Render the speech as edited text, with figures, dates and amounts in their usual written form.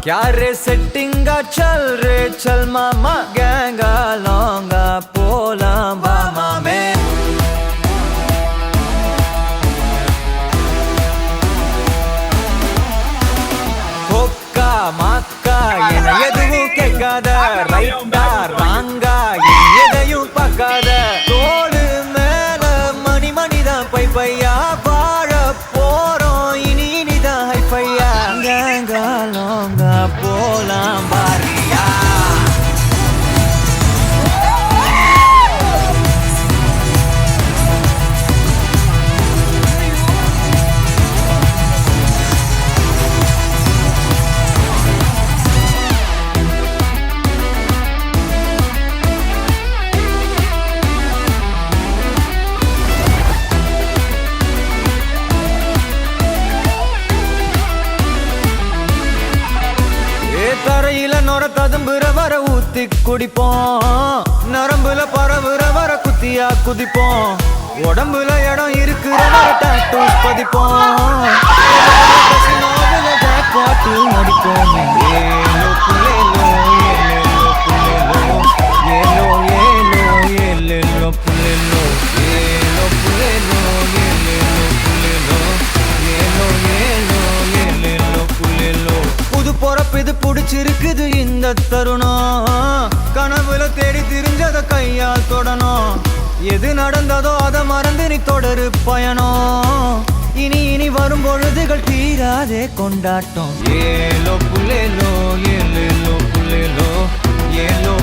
क्या रे सेटिंगा चल रे चल मामा गैंगा लौंगा पोला मामा में कोक्का माक्का எதுவும் கேட்காத ரைட்டா ராங்கா எதையும் பார்க்காத தோடு மேல மணி மணிதான் பை பையா வாழ போறோம் இனி இனிதான் ஹைஃபையா கேங்கா லோங்கா போலாம் பாரியா தரையில நொர ததும்புற வர ஊத்தி குடிப்போம் நரம்புல பரவுற வர குத்தியா குதிப்போம் உடம்புல இடம் இருக்கிற வர டாட்டூஸ் பதிப்போம் பாட்டு நடிப்போம் ஏலோ புலேலோ ஏலோ ஏலோ ஏலோ புலேலோ ஏலோ புலேலோ ஏலோ ஏலோ ஏலோ புலேலோ புது பொறப்பு இது புடிச்சிருக்குது இந்த தருணம் கனவுல தேடி திரிஞ்சத கையால் தொடணும் எது நடந்ததோ அதை மறந்து நீ தொடரு பயணம் இனி இனி வரும் பொழுதுகள் தீராதே கொண்டாட்டம் ஏலோ புலேலோ ஏலோ புலேலோ ஏலோ